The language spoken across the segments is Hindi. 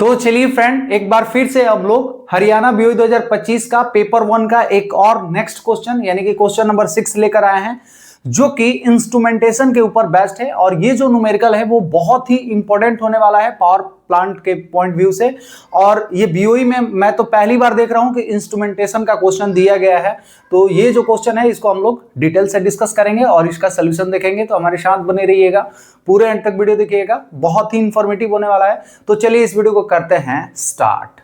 तो चलिए फ्रेंड, एक बार फिर से हम लोग हरियाणा बीओई 2025 का पेपर 1 का एक और नेक्स्ट क्वेश्चन यानी कि क्वेश्चन नंबर 6 लेकर आए हैं, जो कि इंस्ट्रूमेंटेशन के ऊपर बेस्ड है। और ये जो न्यूमेरिकल है वो बहुत ही इंपॉर्टेंट होने वाला है पावर प्लांट के पॉइंट व्यू से। और ये बीओई में मैं तो पहली बार देख रहा हूं कि इंस्ट्रूमेंटेशन का क्वेश्चन दिया गया है। तो ये जो क्वेश्चन है इसको हम लोग डिटेल से डिस्कस करेंगे और इसका सोल्यूशन देखेंगे। तो हमारे साथ बने रहिएगा, पूरे एंड तक वीडियो देखिएगा, बहुत ही इंफॉर्मेटिव होने वाला है। तो चलिए इस वीडियो को करते हैं स्टार्ट।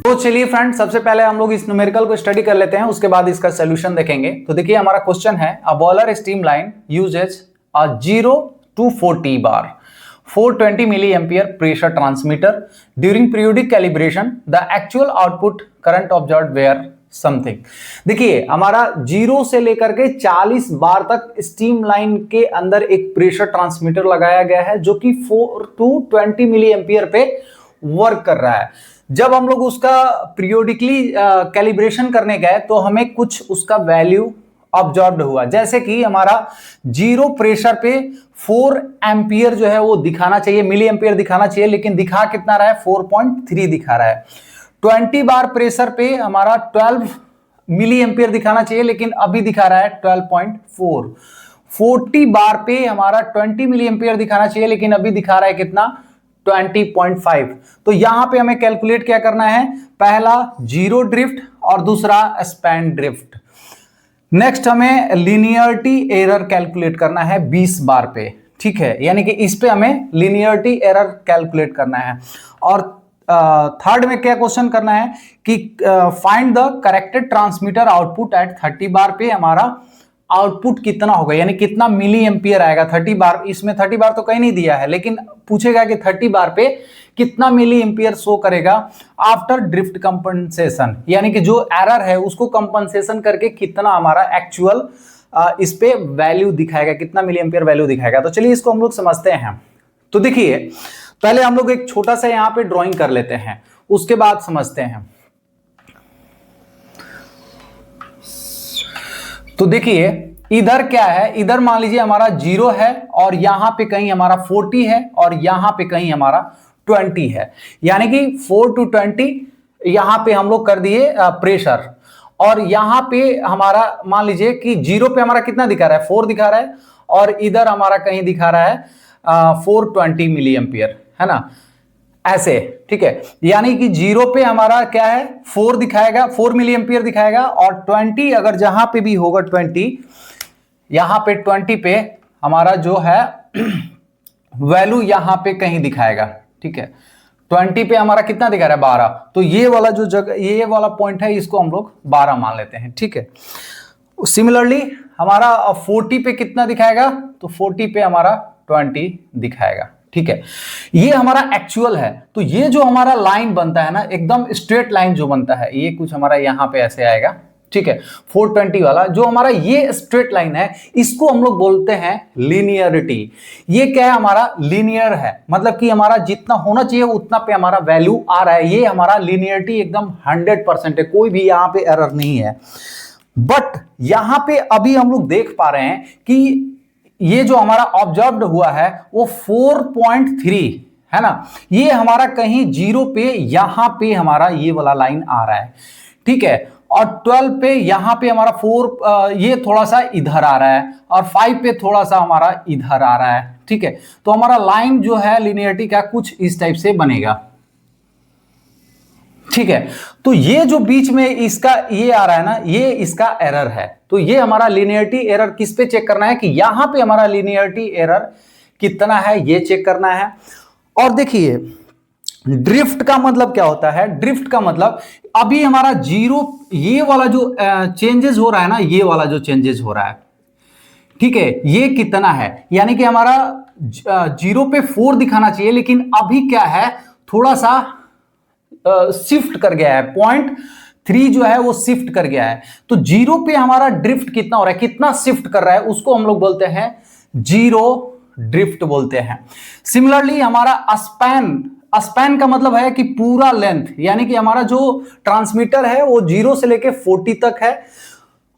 तो चलिए फ्रेंड, सबसे पहले हम लोग इस न्यूमेरिकल को स्टडी कर लेते हैं, उसके बाद इसका सोल्यूशन देखेंगे। तो देखिए हमारा क्वेश्चन है, a boiler steam line usage a 0 to 40 bar 420 milliampere pressure transmitter during periodic calibration. The actual output current observed were something. देखिए हमारा 0 से लेकर के 40 बार तक स्टीम लाइन के अंदर एक प्रेशर ट्रांसमीटर लगाया गया है, जो कि 4 to 20 मिली एम्पियर पे वर्क कर रहा है। जब हम लोग उसका पीरियोडिकली कैलिब्रेशन करने गए तो हमें कुछ उसका वैल्यू ऑब्जर्व हुआ, जैसे कि हमारा 0 प्रेशर पे 4 एम्पियर जो है वो दिखाना चाहिए, मिली एम्पियर दिखाना चाहिए, लेकिन दिखा कितना रहा है, 4.3 दिखा रहा है। 20 बार प्रेशर पे हमारा 12 मिली एम्पियर दिखाना चाहिए, लेकिन अभी दिखा रहा है 12.4। 40 बार पे हमारा 20 मिली एम्पियर दिखाना चाहिए, लेकिन अभी दिखा रहा है कितना, 20.5। तो यहां पे हमें कैलकुलेट क्या करना है, पहला जीरो ड्रिफ्ट और दूसरा स्पैन ड्रिफ्ट। नेक्स्ट हमें लीनियरिटी एरर कैलकुलेट करना है 20 बार पे, ठीक है, यानी कि इस पे हमें लीनियरिटी एरर कैलकुलेट करना है। और थर्ड में क्या क्वेश्चन करना है कि find the corrected transmitter output at 30 बार पे हमारा आउटपुट कितना होगा, यानी कितना मिली एम्पियर आएगा 30 बार। इसमें 30 बार तो कहीं नहीं दिया है, लेकिन पूछेगा कि 30 बार पे कितना मिली एम्पियर शो करेगा आफ्टर ड्रिफ्ट कंपनसेशन, यानी कि जो एरर है उसको कंपनसेशन करके कितना हमारा एक्चुअल इस पे वैल्यू दिखाएगा, कितना मिली एम्पियर वैल्यू दिखाएगा। तो चलिए इसको हम लोग समझते हैं। तो देखिए पहले हम लोग एक छोटा सा यहाँ पे ड्राइंग कर लेते हैं, उसके बाद समझते हैं। तो देखिए इधर क्या है, इधर मान लीजिए हमारा 0 है और यहां पे कहीं हमारा 40 है और यहां पे कहीं हमारा 20 है, यानी कि 4 to 20 यहां पे हम लोग कर दिए प्रेशर। और यहां पे हमारा मान लीजिए कि 0 पे हमारा कितना दिखा रहा है, 4 दिखा रहा है, और इधर हमारा कहीं दिखा रहा है 420 मिली एम्पियर, है ना, ऐसे, ठीक है। यानी कि 0 पे हमारा क्या है, 4 दिखाएगा, 4 मिली एम्पियर दिखाएगा, और 20 अगर जहां पे भी होगा 20, यहां पे 20 पे हमारा जो है वैल्यू यहां पे कहीं दिखाएगा, ठीक है। 20 पे हमारा कितना दिखा रहा है, 12। तो ये वाला जो जगह, ये वाला पॉइंट है, इसको हम लोग 12 मान लेते हैं, ठीक है। सिमिलरली हमारा 40 पे कितना दिखाएगा, तो 40 पे हमारा 20 दिखाएगा, ठीक है। ये हमारा एक्चुअल है। तो ये जो हमारा लाइन बनता है ना, एकदम स्ट्रेट लाइन जो बनता है, ये कुछ हमारा यहां पे ऐसे आएगा, ठीक है। 420 वाला जो हमारा ये स्ट्रेट लाइन है, इसको हम लोग बोलते हैं लीनियरिटी। ये क्या है, हमारा लीनियर है, मतलब कि हमारा जितना होना चाहिए उतना पे हमारा वैल्यू आ रहा है। ये हमारा लीनियरिटी एकदम 100% है, कोई भी यहां पे एरर नहीं है। बट यहां पे अभी हम लोग देख पा रहे हैं कि ये जो हमारा ऑब्जर्व्ड हुआ है वो 4.3 है ना, ये हमारा कहीं 0 पे यहां पे हमारा ये वाला लाइन आ रहा है, ठीक है। और 12 पे यहां पे हमारा 4 ये थोड़ा सा इधर आ रहा है, और 5 पे थोड़ा सा हमारा इधर आ रहा है, ठीक है। तो हमारा लाइन जो है लीनियरिटी का कुछ इस टाइप से बनेगा, ठीक है। तो ये जो बीच में इसका ये आ रहा है ना, ये इसका एरर है। तो ये हमारा लीनियरिटी एरर किस पे चेक करना है, कि यहां पे हमारा लीनियरिटी एरर कितना है ये चेक करना है। और देखिए ड्रिफ्ट का मतलब क्या होता है, ड्रिफ्ट का मतलब अभी हमारा 0, ये वाला जो चेंजेस हो रहा है ना, ये वाला जो चेंजेस हो रहा है, ठीक है, ये कितना है, यानी कि हमारा 0 पे 4 दिखाना चाहिए, लेकिन अभी क्या है, थोड़ा सा शिफ्ट कर गया है, 0.3 जो है वो शिफ्ट कर गया है। तो 0 पे हमारा ड्रिफ्ट कितना हो रहा है, कितना शिफ्ट कर रहा है, उसको हम लोग बोलते हैं जीरो ड्रिफ्ट बोलते हैं। सिमिलरली हमारा स्पैन का मतलब है कि पूरा लेंथ, यानी कि हमारा जो ट्रांसमीटर है वो 0 से लेके 40 तक है,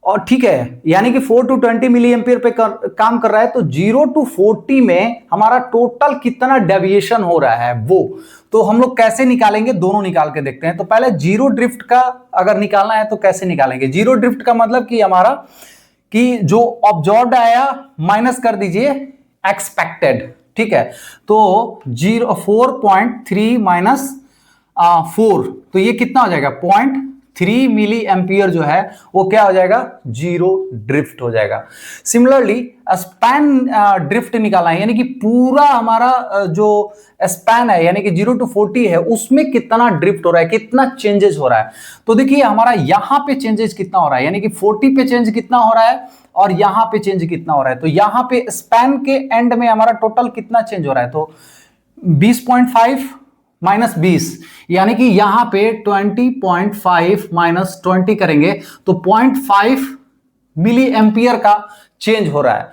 और ठीक है, यानी कि 4 to 20 मिली एम्पियर पे काम कर रहा है, तो 0 to 40 में हमारा टोटल कितना डेविएशन हो रहा है वो तो हम लोग कैसे निकालेंगे, दोनों निकाल के देखते हैं। तो पहले जीरो ड्रिफ्ट का अगर निकालना है तो कैसे निकालेंगे। जीरो ड्रिफ्ट का मतलब कि हमारा कि जो ऑब्जर्व्ड आया माइनस कर दीजिए एक्सपेक्टेड, ठीक है। तो 4.3 माइनस 4, तो ये कितना हो जाएगा 0.3 मिली एम्पियर जो है वो क्या हो जाएगा, जीरो ड्रिफ्ट हो जाएगा। सिमिलरली स्पैन ड्रिफ्ट निकालना है, यानी कि पूरा हमारा जो स्पैन है यानी कि 0 to 40 है उसमें कितना ड्रिफ्ट हो रहा है, कितना चेंजेस हो रहा है। तो देखिए हमारा यहां पे चेंजेस कितना हो रहा है, यानी कि 40 पे चेंज कितना हो रहा है और यहां पे चेंज कितना हो रहा है। तो यहां पे स्पैन के एंड में हमारा टोटल कितना चेंज हो रहा है, तो 20.5 माइनस 20, यानी कि यहां पे 20.5 माइनस 20 करेंगे तो 0.5 मिली एम्पियर का चेंज हो रहा है,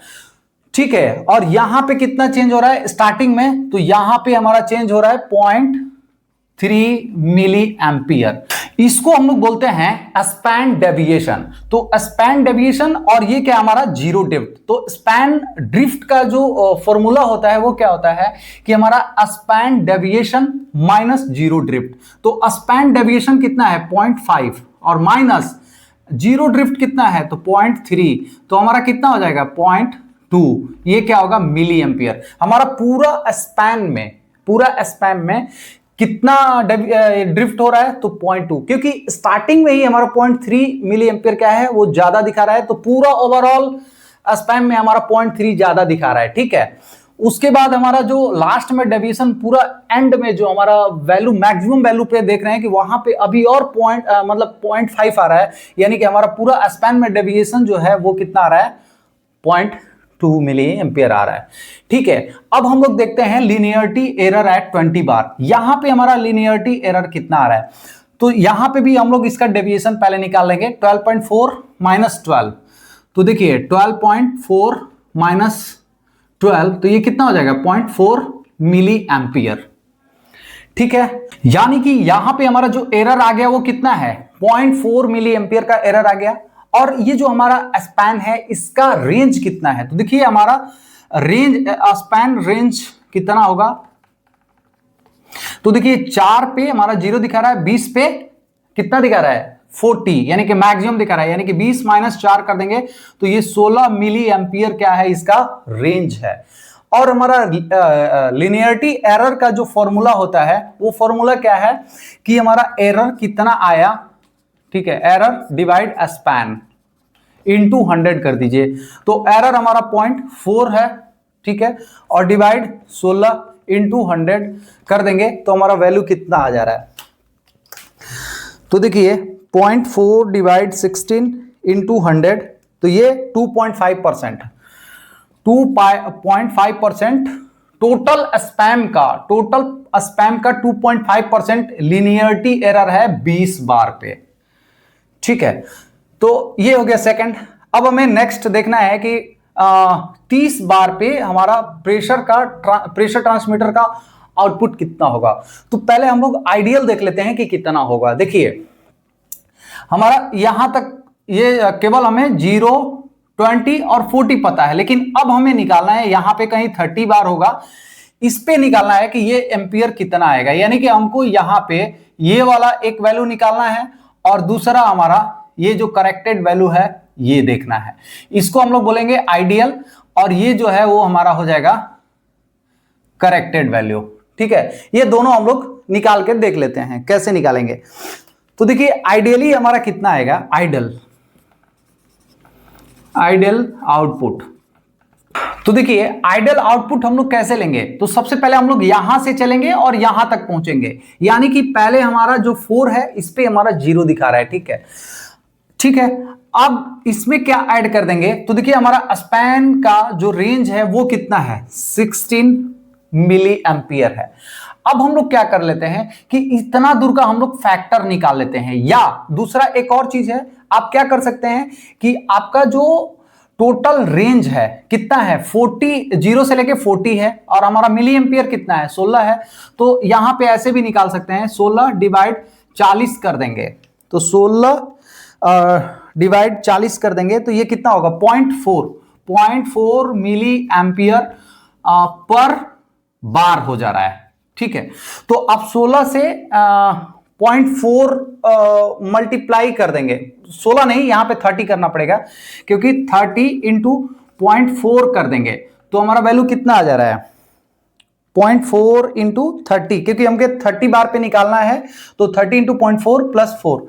ठीक है। और यहां पे कितना चेंज हो रहा है स्टार्टिंग में, तो यहां पे हमारा चेंज हो रहा है 0.3 मिली एम्पियर। इसको हम लोग बोलते हैं स्पैन डेविएशन। तो स्पैन डेविएशन और ये क्या हमारा जीरो ड्रिफ्ट। तो स्पैन ड्रिफ्ट का जो फॉर्मूला होता है वो क्या होता है कि हमारा span deviation minus zero drift. तो स्पैन डेविएशन कितना है 0.5 और माइनस जीरो ड्रिफ्ट कितना है तो 0.3, तो हमारा कितना हो जाएगा 0.2। ये क्या होगा मिली एम्पियर। हमारा पूरा स्पैन में कितना ड्रिफ्ट हो रहा है तो 0.2, क्योंकि स्टार्टिंग में ही हमारा 0.3 मिली एम्पियर क्या है वो ज्यादा दिखा रहा है, तो पूरा ओवरऑल स्पैन में हमारा 0.3 ज्यादा दिखा रहा है, ठीक है। उसके बाद हमारा जो लास्ट में डेविएशन पूरा एंड में जो हमारा वैल्यू मैक्सिमम वैल्यू पे देख रहे हैं कि वहां पे अभी और मतलब 0.5 आ रहा है, यानी कि हमारा पूरा स्पैन में डेविएशन जो है वो कितना आ रहा है 0.2 मिली एम्पियर आ रहा है, ठीक है। अब हम लोग देखते हैं लीनियरिटी एरर एट 20 बार। यहां पे हमारा लीनियरिटी एरर कितना आ रहा है, तो यहां पे भी हम लोग इसका डेविएशन पहले निकाल लेंगे 12.4 माइनस 12। तो देखिए 12.4 माइनस 12, तो ये कितना हो जाएगा 0.4 मिली एम्पियर, ठीक है। यानी कि यहां पे हमारा जो एरर आ गया वो कितना है 0.4 मिली एम्पियर का एरर आ गया। और ये जो हमारा स्पैन है इसका रेंज कितना है, तो देखिए हमारा स्पैन रेंज कितना होगा, तो देखिए 4 पे हमारा 0 दिखा रहा है, 20 पे कितना दिखा रहा है 40, यानी कि मैक्सिमम दिखा रहा है, यानी कि 20 माइनस 4 कर देंगे तो ये 16 मिली एम्पियर क्या है इसका रेंज है। और हमारा लिनियरिटी एरर का जो फॉर्मूला होता है वो फॉर्मूला क्या है कि हमारा एरर कितना आया, ठीक है, एरर डिवाइड स्पैन इनटू 100 कर दीजिए। तो एरर हमारा 0.4 है, ठीक है, और डिवाइड 16 इनटू 100 कर देंगे तो हमारा वैल्यू कितना आ जा रहा है, तो देखिए 0.4 डिवाइड 16 इनटू 100, तो ये 2.5%, 2.5% टोटल स्पैम का 2.5% लिनियरिटी एरर है 20 बार पे, ठीक है। तो ये हो गया सेकंड। अब हमें नेक्स्ट देखना है कि 30 बार पे हमारा प्रेशर ट्रांसमीटर का आउटपुट कितना होगा। तो पहले हम लोग आइडियल देख लेते हैं कि कितना होगा। देखिए हमारा यहां तक ये केवल हमें 0, 20 और 40 पता है, लेकिन अब हमें निकालना है यहां पे कहीं 30 बार होगा, इस पे निकालना है कि ये एम्पियर कितना आएगा। यानी कि हमको यहां पे ये वाला एक वैल्यू निकालना है और दूसरा हमारा ये जो करेक्टेड वैल्यू है ये देखना है। इसको हम लोग बोलेंगे आइडियल और ये जो है वो हमारा हो जाएगा करेक्टेड वैल्यू, ठीक है। ये दोनों हम लोग निकाल के देख लेते हैं कैसे निकालेंगे। तो देखिए आइडियली हमारा कितना आएगा, आइडियल आउटपुट। तो देखिए आइडियल आउटपुट हम लोग कैसे लेंगे, तो सबसे पहले हम लोग यहां से चलेंगे और यहां तक पहुंचेंगे। यानी कि पहले हमारा जो 4 है इस पे हमारा 0 दिखा रहा है, ठीक है। अब इसमें क्या ऐड कर देंगे, तो देखिए हमारा स्पैन का जो रेंज है वो कितना है 16 मिली एम्पियर है। अब हम लोग क्या कर लेते हैं कि इतना दूर का हम लोग फैक्टर निकाल लेते हैं, या दूसरा एक और चीज है आप क्या कर सकते हैं कि आपका जो टोटल रेंज है कितना है 40, 0 से लेके 40 है और हमारा मिली एम्पियर कितना है 16 है। तो यहां पे ऐसे भी निकाल सकते हैं 16 डिवाइड 40 कर देंगे, तो 16 डिवाइड 40 कर देंगे तो ये कितना होगा 0.4 मिली एम्पियर पर बार हो जा रहा है। ठीक है, तो अब 16 से 0.4 मल्टीप्लाई कर देंगे, 16 नहीं यहां पे 30 करना पड़ेगा क्योंकि 30 इंटू 0.4 कर देंगे तो हमारा वैल्यू कितना आ जा रहा है 0.4 इंटू 30, क्योंकि हमको 30 बार पे निकालना है तो 30 इंटू 0.4 प्लस 4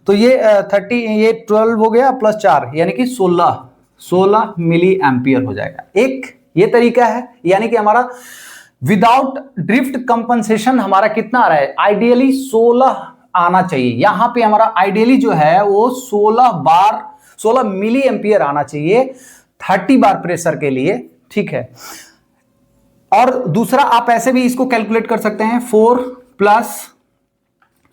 तो ये 30 ये 12 हो गया प्लस 4 यानी कि 16 मिली एम्पियर हो जाएगा। एक ये तरीका है, यानी कि हमारा विदाउट ड्रिफ्ट कंपनसेशन हमारा कितना आ रहा है, आइडियली 16 आना चाहिए। यहां पे हमारा आइडियली जो है वो 16 मिली एम्पियर आना चाहिए 30 बार प्रेशर के लिए। ठीक है, और दूसरा आप ऐसे भी इसको कैलकुलेट कर सकते हैं 4 प्लस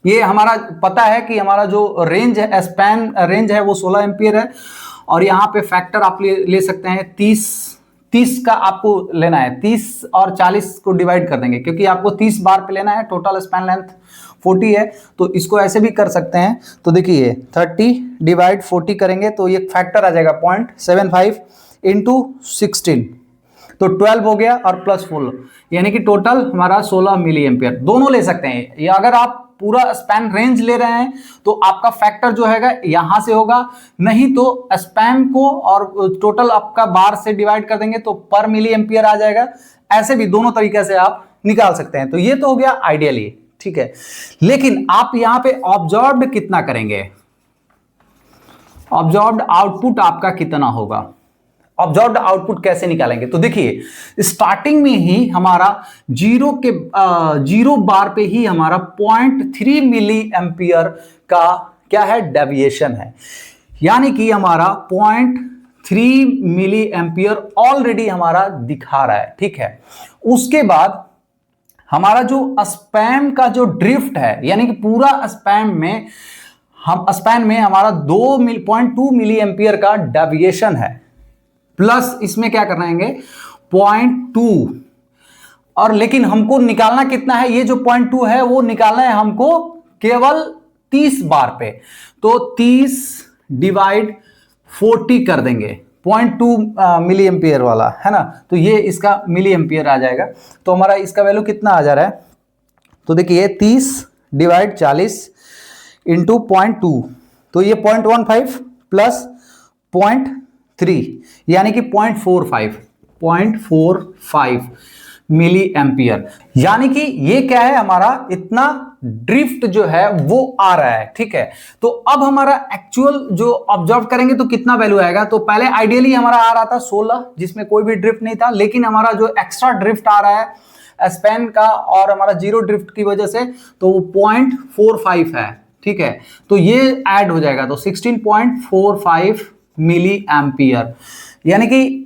ये हमारा पता है कि हमारा जो रेंज है स्पैन रेंज है वो 16 एम्पियर है, और यहां पे फैक्टर आप ले सकते हैं 30 का आपको लेना है, 30 और 40 को डिवाइड कर देंगे क्योंकि आपको 30 बार पे लेना है, टोटल स्पैन लेंथ 40 है तो इसको ऐसे भी कर सकते हैं। तो देखिए 30 डिवाइड 40 करेंगे तो ये फैक्टर आ जाएगा 0.75 इंटू 16 तो 12 हो गया और प्लस 4 यानी कि टोटल हमारा 16 मिली एम्पियर। दोनों ले सकते हैं, या अगर आप पूरा स्पैन रेंज ले रहे हैं तो आपका फैक्टर जो है यहां से होगा, नहीं तो स्पैन को और टोटल आपका बार से डिवाइड कर देंगे तो पर मिली एम्पियर आ जाएगा। ऐसे भी दोनों तरीके से आप निकाल सकते हैं। तो ये तो हो गया आइडियली, ठीक है, लेकिन आप यहां पे ऑब्जर्व्ड कितना करेंगे, ऑब्जर्व्ड आउटपुट आपका कितना होगा, ऑब्जर्व्ड आउटपुट कैसे निकालेंगे। तो देखिए स्टार्टिंग में ही हमारा जीरो बार पे ही हमारा 0.3 मिली एम्पियर का क्या है डेविएशन है, यानी कि हमारा 0.3 मिली एम्पियर ऑलरेडी हमारा दिखा रहा है। ठीक है, उसके बाद हमारा जो स्पैन का जो ड्रिफ्ट है, यानी कि पूरा स्पैन में हमारा 2.2 मिली एम्पियर का डेविएशन है, प्लस इसमें क्या करना है 0.2, और लेकिन हमको निकालना कितना है, ये जो 0.2 है वो निकालना है हमको केवल 30 बार पे, तो 30 डिवाइड 40 कर देंगे 0.2 मिली एम्पियर वाला है ना, तो ये इसका मिली एम्पियर आ जाएगा। तो हमारा इसका वैल्यू कितना आ जा रहा है, तो देखिए 30 डिवाइड 40 इंटू 0.2 तो ये 0.15 प्लस 0.3 यानी कि 0.45 मिली एम्पियर, यानी कि ये क्या है हमारा इतना ड्रिफ्ट जो है वो आ रहा है। ठीक है, तो अब हमारा एक्चुअल जो ऑब्जर्व करेंगे तो कितना वैल्यू आएगा, तो पहले आइडियली हमारा आ रहा था 16 जिसमें कोई भी ड्रिफ्ट नहीं था, लेकिन हमारा जो एक्स्ट्रा ड्रिफ्ट आ रहा है स्पैन का और हमारा जीरो ड्रिफ्ट की वजह से तो वो 0.45 है। ठीक है, तो ये ऐड हो जाएगा तो 16.45 मिली एम्पियर, यानी कि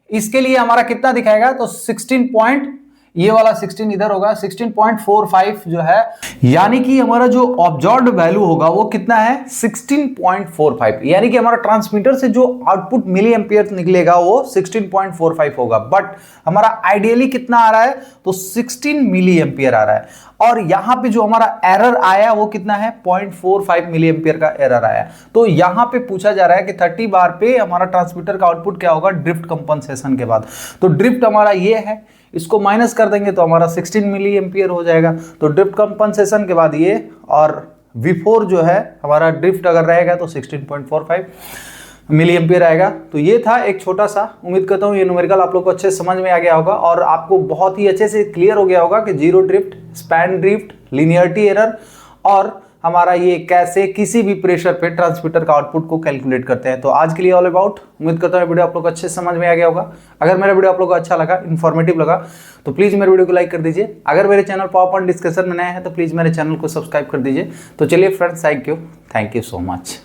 इसके लिए हमारा कितना दिखाएगा, तो 16 ये वाला 16 इधर होगा 16.45 जो है, यानी कि हमारा जो ऑब्जर्व्ड वैल्यू होगा वो कितना है 16.45, यानी कि हमारा ट्रांसमीटर से जो आउटपुट मिली एम्पियर निकलेगा वो 16.45 होगा, बट हमारा आइडियली कितना आ रहा है तो 16 मिली एम्पियर आ रहा है, और यहां पे जो हमारा एरर आया वो कितना है 0.45 मिली एम्पियर का एरर आया। तो यहां पे पूछा जा रहा है कि 30 बार पे हमारा ट्रांसमीटर का आउटपुट क्या होगा ड्रिफ्ट कंपनसेशन के बाद, तो ड्रिफ्ट हमारा ये है, इसको माइनस कर देंगे तो हमारा 16 मिली एम्पियर हो जाएगा। तो ड्रिफ्ट कंपनसेशन के बाद ये, और V4 जो है हमारा ड्रिफ्ट अगर रहेगा तो 16.45 मिली एम्पियर आएगा। तो ये था एक छोटा सा, उम्मीद करता हूँ ये न्यूमेरिकल आप लोग को अच्छे समझ में आ गया होगा और आपको बहुत ही अच्छे से क्लियर हो गया होगा कि zero drift, span drift, linearity error और हमारा ये कैसे किसी भी प्रेशर पे ट्रांसमीटर का आउटपुट को कैलकुलेट करते हैं। तो आज के लिए ऑल अबाउट, उम्मीद करता हूँ वीडियो आप लोग को अच्छे से समझ में आ गया होगा। अगर मेरा वीडियो आप लोग को अच्छा लगा, इन्फॉर्मेटिव लगा, तो प्लीज़ मेरे वीडियो को लाइक कर दीजिए। अगर मेरे चैनल पावर पॉइंट डिस्कशन में नए हैं तो प्लीज़ मेरे चैनल को सब्सक्राइब कर दीजिए। तो चलिए friends, thank you so much.